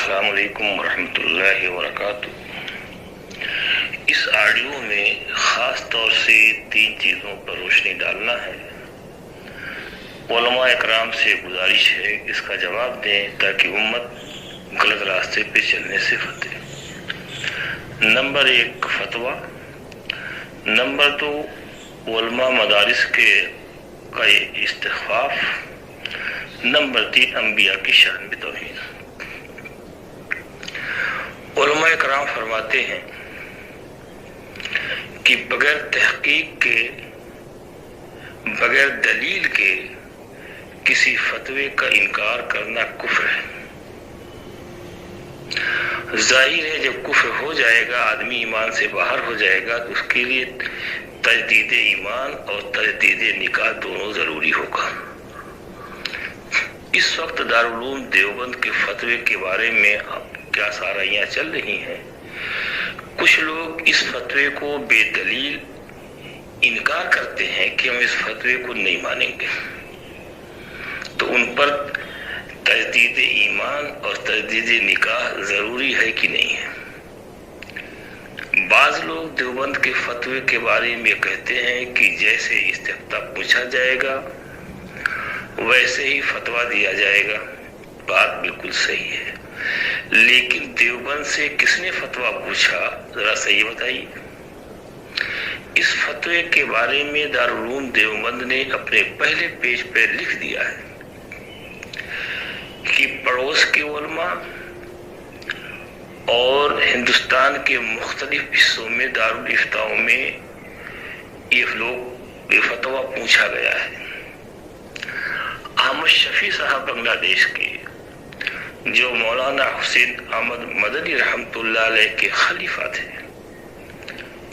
السلام علیکم ورحمۃ اللہ وبرکاتہ۔ اس آڈیو میں خاص طور سے 3 چیزوں پر روشنی ڈالنا ہے۔ علماء اکرام سے گزارش ہے کہ اس کا جواب دیں تاکہ امت غلط راستے پہ چلنے سے بچے۔ نمبر 1 فتویٰ، نمبر 2 علماء مدارس کا استخفاف، نمبر 3 انبیاء کی شان میں توہین۔ علماء کرام فرماتے ہیں کہ بغیر تحقیق کے، بغیر دلیل کے کسی فتوے کا انکار کرنا کفر ہے۔ ظاہر ہے جب کفر ہو جائے گا، آدمی ایمان سے باہر ہو جائے گا تو اس کے لیے تجدید ایمان اور تجدید نکاح دونوں ضروری ہوگا۔ اس وقت دارالعلوم دیوبند کے فتوے کے بارے میں کیا سارائیاں چل رہی ہیں۔ کچھ لوگ اس فتوے کو بے دلیل انکار کرتے ہیں کہ ہم اس فتوے کو نہیں مانیں گے، تو ان پر تجدید ایمان اور تجدید نکاح ضروری ہے کہ نہیں ہے۔ بعض لوگ دیوبند کے فتوے کے بارے میں کہتے ہیں کہ جیسے استفتاء پوچھا جائے گا ویسے ہی فتویٰ دیا جائے گا۔ بات بالکل صحیح ہے، لیکن دیوبند سے کس نے فتویٰ پوچھا، ذرا صحیح بتائیے۔ اس فتوے کے بارے میں دارالعلوم دیوبند نے اپنے پہلے پیج پہ لکھ دیا ہے کہ پڑوس کے علماء اور ہندوستان کے مختلف حصوں میں دارالفتاؤں میں یہ فتویٰ پوچھا گیا ہے۔ احمد شفیع صاحب بنگلہ دیش کے، جو مولانا حسین احمد مدنی رحمۃ اللہ علیہ کے خلیفہ تھے،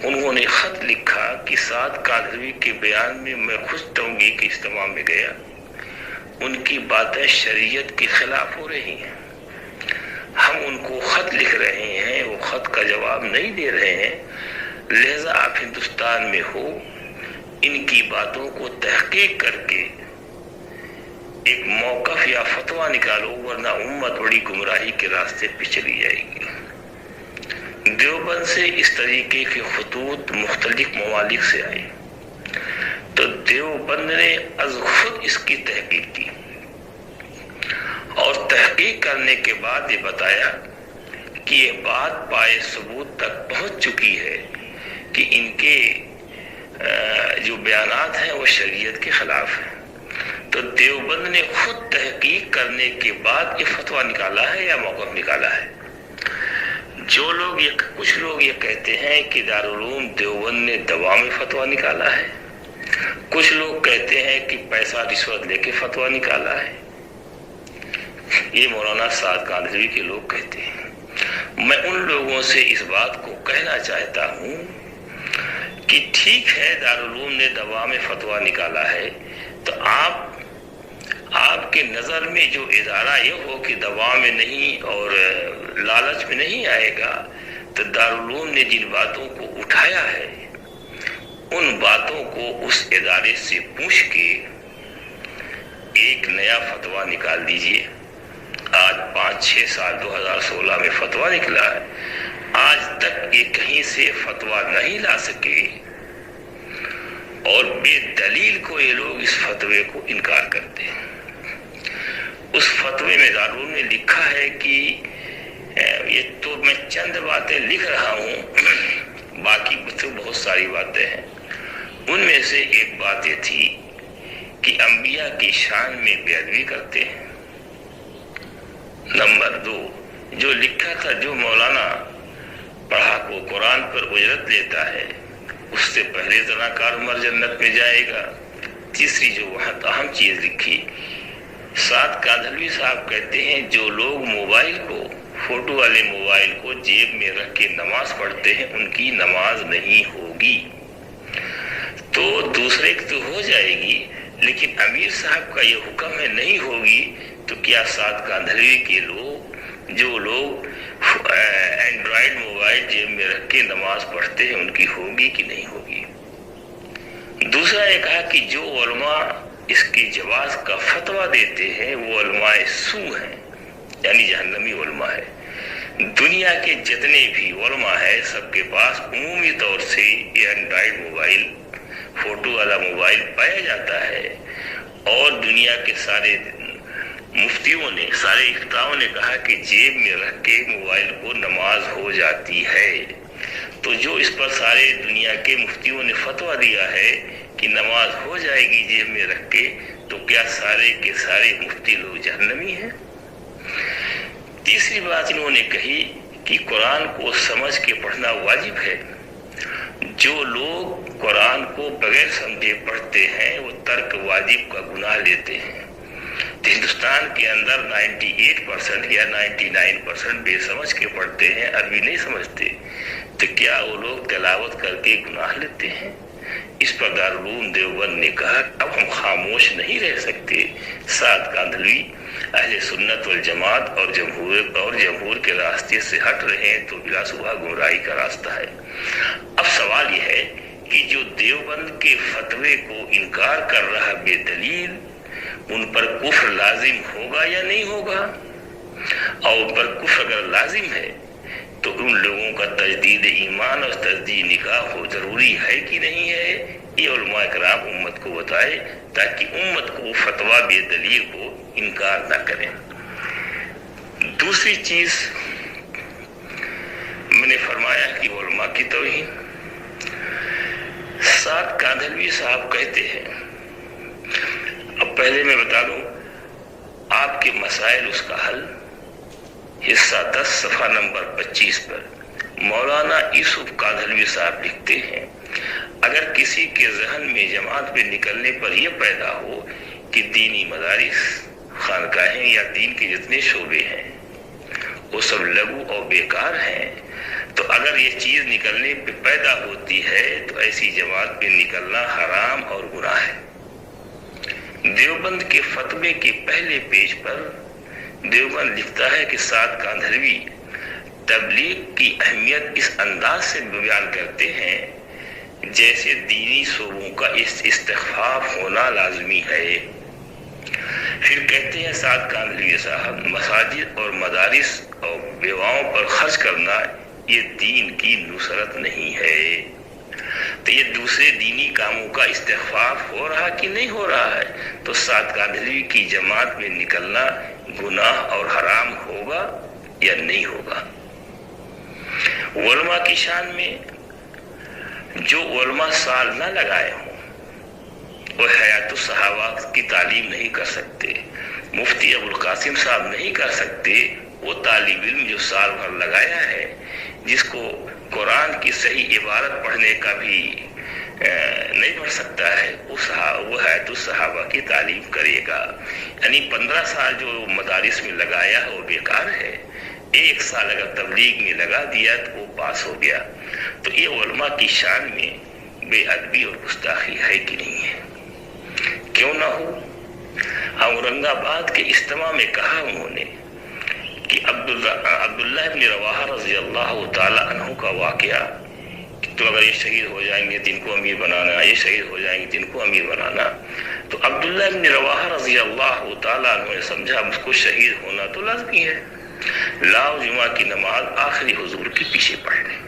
انہوں نے خط لکھا کہ سعد کاندھلوی کے بیان میں میں خوش ٹونگی کے اجتماع میں گیا، ان کی باتیں شریعت کے خلاف ہو رہی ہیں، ہم ان کو خط لکھ رہے ہیں، وہ خط کا جواب نہیں دے رہے ہیں، لہذا آپ ہندوستان میں ہو، ان کی باتوں کو تحقیق کر کے ایک موقف یا فتویٰ نکالو، ورنہ امت بڑی گمراہی کے راستے پہ چلی جائے گی۔ دیوبند سے اس طریقے کے خطوط مختلف ممالک سے آئے، تو دیوبند نے از خود اس کی تحقیق کی اور تحقیق کرنے کے بعد یہ بتایا کہ یہ بات پائے ثبوت تک پہنچ چکی ہے کہ ان کے جو بیانات ہیں وہ شریعت کے خلاف ہیں۔ تو دیوبند نے خود تحقیق کرنے کے بعد یہ فتویٰ نکالا ہے یا موقف نکالا ہے۔ کچھ لوگ یہ کہتے ہیں کہ دارالعلوم دیوبند نے دوا میں فتویٰ نکالا ہے، کچھ لوگ کہتے ہیں کہ پیسہ رشوت لے کے فتویٰ نکالا ہے، یہ مولانا سعد کاندھلوی کے لوگ کہتے ہیں۔ میں ان لوگوں سے اس بات کو کہنا چاہتا ہوں کہ ٹھیک ہے دارالعلوم نے دوا میں فتویٰ نکالا ہے، تو آپ کے نظر میں جو ادارہ یہ ہو کہ دوا میں نہیں اور لالچ میں نہیں آئے گا، تو دارالعلوم نے جن باتوں کو اٹھایا ہے ان باتوں کو اس ادارے سے پوچھ کے ایک نیا فتویٰ نکال دیجئے۔ آج 5-6 سال 2016 میں فتویٰ نکلا ہے، آج تک یہ کہیں سے فتویٰ نہیں لا سکے، اور بے دلیل کو یہ لوگ اس فتوے کو انکار کرتے ہیں۔ اس فتوے میں دارالعلوم نے لکھا ہے کہ یہ تو میں چند باتیں لکھ رہا ہوں، باقی تو بہت ساری باتیں ہیں۔ ان میں سے ایک بات یہ تھی کہ انبیاء کی شان میں بے ادبی کرتے ہیں۔ نمبر 2 جو لکھا تھا، جو مولانا پڑھا کو قرآن پر اجرت لیتا ہے اس سے پہلے زناکار مر جنت میں جائے گا۔ تیسری جو وہاں اہم چیز لکھی، سعد کاندھلوی صاحب کہتے ہیں جو لوگ موبائل کو، فوٹو والے موبائل کو جیب میں رکھ کے نماز پڑھتے ہیں ان کی نماز نہیں ہوگی۔ تو دوسرے کی تو ہو جائے گی، لیکن امیر صاحب کا یہ حکم ہے نہیں ہوگی، تو کیا سعد کاندھلوی کے لوگ، جو لوگ اینڈرائیڈ موبائل جیب میں رکھ کے نماز پڑھتے ہیں ان کی ہوگی کہ نہیں ہوگی؟ دوسرا یہ کہا کہ جو علماء اس کی جواز کا فتویٰ دیتے ہیں وہ علماء سو ہیں، یعنی جہنمی علماء ہے۔ دنیا کے جتنے بھی علماء ہیں سب کے پاس عمومی طور سے یہ اینڈرائڈ موبائل، فوٹو والا موبائل پایا جاتا ہے، اور دنیا کے سارے مفتیوں نے، سارے افتاؤں نے کہا کہ جیب میں رکھ کے موبائل کو نماز ہو جاتی ہے۔ تو جو اس پر سارے دنیا کے مفتیوں نے فتویٰ دیا ہے کہ نماز ہو جائے گی جیب میں رکھ کے، تو کیا سارے کے سارے مفتی لوگ جہنمی ہیں؟ تیسری بات انہوں نے کہی کہ قرآن کو سمجھ کے پڑھنا واجب ہے۔ جو لوگ قرآن کو بغیر سمجھے پڑھتے ہیں وہ ترک واجب کا گناہ لیتے ہیں۔ ہندوستان کے اندر 98% یا 99% بے سمجھ کے پڑھتے ہیں، عربی نہیں سمجھتے، تو کیا وہ لوگ تلاوت کر کے گناہ لیتے ہیں؟ اس پر دارالعلوم دیوبند نے کہا اب ہم خاموش نہیں رہ سکتے۔ سعد کاندھلوی اہل سنت والجماعت اور جمہور کے راستے سے ہٹ رہے ہیں تو بلا شبہ گمراہی کا راستہ ہے۔ اب سوال یہ ہے کہ جو دیوبند کے فتوے کو انکار کر رہا بے دلیل، ان پر کفر لازم ہوگا یا نہیں ہوگا؟ اور ان پر کفر اگر لازم ہے تو ان لوگوں کا تجدید ایمان اور تجدید نکاح ہو ضروری ہے کہ نہیں ہے؟ یہ علماء کرام امت کو بتائے تاکہ امت کو فتویٰ بے دلیل کو انکار نہ کریں۔ دوسری چیز میں نے فرمایا کہ علماء کی توہین۔ سعد کاندھلوی صاحب کہتے ہیں، اب پہلے میں بتا دوں آپ کے مسائل اس کا حل، حصہ 10 صفحہ نمبر 25 پر مولانا یوسف کاندھلوی صاحب لکھتے ہیں، اگر کسی کے ذہن میں جماعت پہ نکلنے پر یہ پیدا ہو کہ دینی مدارس، خانقاہیں یا دین کے جتنے شعبے ہیں وہ سب لغو اور بیکار ہیں، تو اگر یہ چیز نکلنے پہ پیدا ہوتی ہے تو ایسی جماعت پہ نکلنا حرام اور گناہ ہے۔ دیوبند کے فتوے کے پہلے پیج پر دیوبند لکھتا ہے کہ سعد کاندھلوی تبلیغ کی اہمیت اس انداز سے بیان کرتے ہیں جیسے دینی شعبوں کا استخفاف ہونا لازمی ہے۔ پھر کہتے ہیں سعد کاندھلوی صاحب، مساجد اور مدارس اور بیواؤں پر خرچ کرنا یہ دین کی نصرت نہیں ہے۔ تو یہ دوسرے دینی کاموں کا استخفاف ہو رہا کہ نہیں ہو رہا ہے؟ تو سعد کاندھلوی کی جماعت میں نکلنا گناہ اور حرام ہوگا یا نہیں ہوگا؟ علماء کی شان میں جو علماء سال نہ لگائے ہوں وہ حیات الصحابہ کی تعلیم نہیں کر سکتے، مفتی ابوالقاسم صاحب نہیں کر سکتے، وہ طالب علم جو سال بھر لگایا ہے، جس کو قرآن کی صحیح عبارت پڑھنے کا بھی نہیں پڑھ سکتا ہے، وہ حیات الصحابہ کی تعلیم کرے گا۔ یعنی 15 سال جو مدارس میں لگایا وہ بیکار ہے، 1 سال اگر تبلیغ میں لگا دیا تو وہ پاس ہو گیا۔ تو یہ علماء کی شان میں بے ادبی اور گستاخی ہے کہ نہیں ہے؟ کیوں نہ ہو؟ اورنگ آباد کے اجتماع میں کہا انہوں نے کہ عبداللہ ابن رواحہ رضی اللہ تعالی عنہ کا واقعہ، تو اگر یہ شہید ہو جائیں گے تو ان کو امیر بنانا، یہ شہید ہو جائیں گے تو ان کو امیر بنانا، تو عبداللہ ابن رواحہ رضی اللہ تعالی عنہ نے سمجھا اس کو شہید ہونا تو لازمی ہے، لاؤ جمعہ کی نماز آخری حضور کے پیچھے پڑھ لیں۔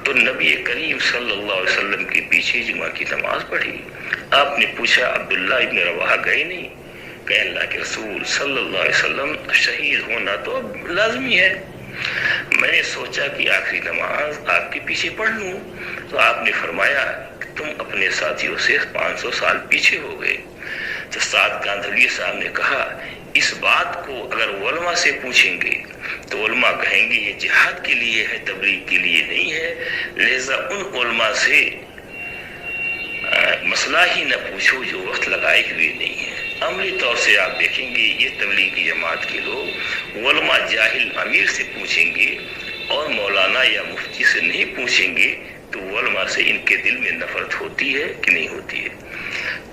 تو نبی کریم صلی اللہ علیہ وسلم کے پیچھے جمعہ کی نماز پڑھی۔ آپ نے پوچھا عبداللہ ابن رواحہ گئے نہیں؟ کہ اللہ کے رسول صلی اللہ علیہ وسلم شہید ہونا تو لازمی ہے، میں نے سوچا کہ آخری نماز آپ کے پیچھے پڑھ لوں، تو آپ نے فرمایا کہ تم اپنے ساتھیوں سے 500 سال پیچھے ہو گئے۔ تو سعد کاندھلوی صاحب نے کہا اس بات کو اگر علماء سے پوچھیں گے تو علماء کہیں گے یہ جہاد کے لیے ہے، تبلیغ کے لیے نہیں ہے، لہذا ان علماء سے مسئلہ ہی نہ پوچھو جو وقت لگائے ہوئے نہیں ہے۔ عملی طور سے آپ دیکھیں گے یہ تبلیغی جماعت کے لوگ علماء جاہل امیر سے پوچھیں گے اور مولانا یا مفتی سے نہیں پوچھیں گے، تو علماء سے ان کے دل میں نفرت ہوتی ہے کہ نہیں ہوتی ہے؟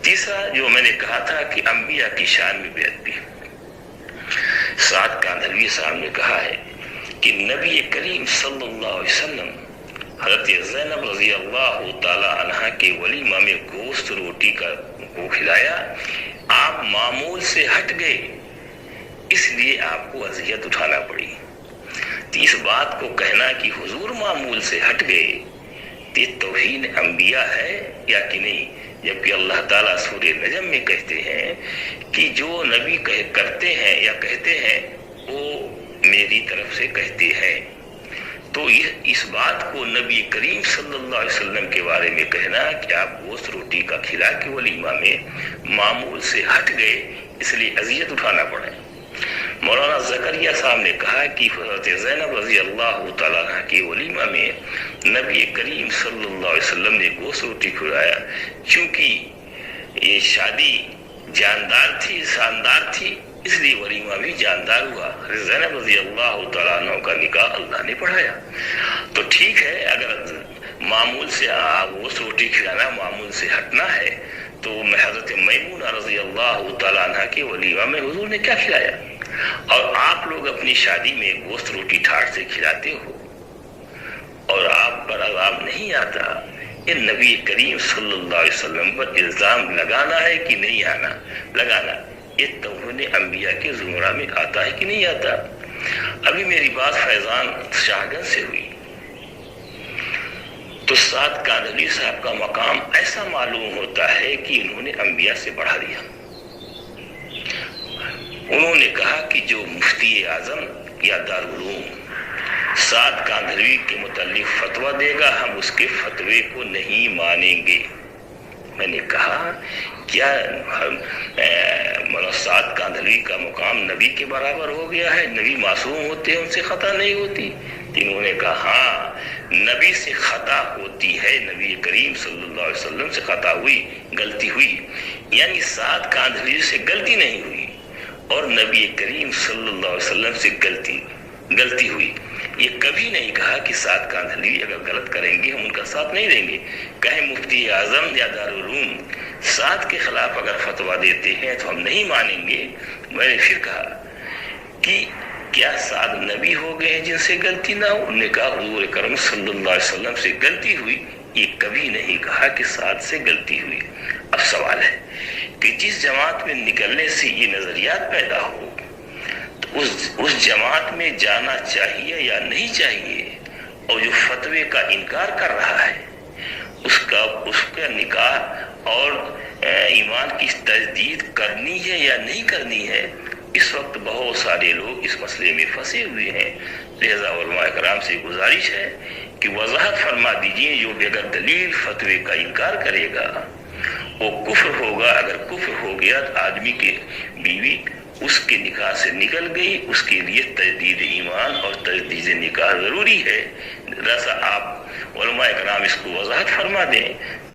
تیسرا جو میں نے کہا تھا کہ انبیاء کی شان میں بے ادبی، سعد کاندھلوی صاحب نے کہا ہے کہ نبی کریم صلی اللہ علیہ وسلم حضرت زینب رضی اللہ تعالی عنہ کے ولیمہ میں گوشت روٹی کو کھلایا، آپ معمول سے ہٹ گئے، اس لیے آپ کو اذیت اٹھانا پڑی۔ تو اس بات بات کو کہنا کہ حضور معمول سے ہٹ گئے یہ توہین انبیاء ہے یا کہ نہیں؟ جبکہ اللہ تعالیٰ سورہ نجم میں کہتے ہیں کہ جو نبی کرتے ہیں یا کہتے ہیں وہ میری طرف سے کہتے ہیں. تو اس بات کو نبی کریم صلی اللہ علیہ وسلم کے بارے میں کہنا کہ آپ گوشت روٹی کا کھلا کے ولیمہ میں معمول سے ہٹ گئے اس لیے اذیت اٹھانا پڑے. مولانا زکریا صاحب نے کہا کہ حضرت زینب رضی اللہ تعالیٰ عنہ کے ولیمہ میں نبی کریم صلی اللہ علیہ وسلم نے گوشت روٹی کھلایا چونکہ یہ شادی جاندار تھی، شاندار تھی، اس لیے ولیمہ بھی جاندار ہوا. زینب رضی اللہ تعالیٰ عنہ کا نکاح اللہ نے پڑھایا. تو ٹھیک ہے، اگر معمول سے گوشت روٹی کھلانا معمول سے ہٹنا ہے تو حضرت میمونہ رضی اللہ تعالیٰ عنہ کے ولیمہ میں حضور نے کیا کھلایا؟ اور آپ لوگ اپنی شادی میں گوشت روٹی ٹھاٹ سے کھلاتے ہو اور آپ پر عذاب نہیں آتا. یہ نبی کریم صلی اللہ علیہ وسلم پر الزام لگانا ہے کہ نہیں آنا لگانا، یہ توہین انبیاء کے زمرہ میں آتا ہے کہ نہیں آتا؟ ابھی میری بات فیضان شاہگنج سے ہوئی تو سعد کاندھلی صاحب کا مقام ایسا معلوم ہوتا ہے کہ انہوں نے انبیاء سے بڑھا دیا. انہوں نے کہا کہ جو مفتی اعظم یا دارالعلوم سعد کاندھلوی کے متعلق فتویٰ دے گا ہم اس کے فتوے کو نہیں مانیں گے. میں نے کہا کیا سعد کاندھلوی کا مقام نبی کے برابر ہو گیا ہے؟ نبی معصوم ہوتے ہیں، ان سے خطا نہیں ہوتی؟ انہوں نے کہا ہاں نبی سے خطا ہوتی ہے، نبی کریم صلی اللہ علیہ وسلم سے خطا ہوئی، غلطی ہوئی، یعنی سعد کاندھلوی سے غلطی نہیں ہوئی اور نبی کریم صلی اللہ علیہ وسلم سے غلطی ہوئی. یہ کبھی نہیں کہا کہ سعد کاندھلوی اگر غلط کریں گے ہم ان کا ساتھ نہیں دیں گے. کہیں مفتی اعظم یا دارالعلوم سعد کے خلاف اگر فتویٰ دیتے ہیں تو ہم نہیں مانیں گے. میں نے پھر کہا کہ کیا سعد نبی ہو گئے ہیں جن سے غلطی نہ ہو؟ انہوں نے کہا حضور کرم صلی اللہ علیہ وسلم سے غلطی ہوئی. یہ کبھی نہیں کہا کہ سعد سے غلطی ہوئی. اب سوال ہے کہ جس جماعت میں نکلنے سے یہ نظریات پیدا ہو تو اس جماعت میں جانا چاہیے یا نہیں چاہیے؟ اور جو فتوے کا انکار کر رہا ہے اس کا نکاح اور ایمان کی تجدید کرنی ہے یا نہیں کرنی ہے؟ اس وقت بہت سارے لوگ اس مسئلے میں پھنسے ہوئے ہیں. لہذا علماء کرام سے گزارش ہے کہ وضاحت فرما دیجیے جو بغیر دلیل فتوے کا انکار کرے گا وہ کفر ہوگا. اگر کفر ہو گیا تو آدمی کی بیوی اس کے نکاح سے نکل گئی، اس کے لیے تجدید ایمان اور تجدید نکاح ضروری ہے. لہذا آپ علماء کرام اس کو وضاحت فرما دیں.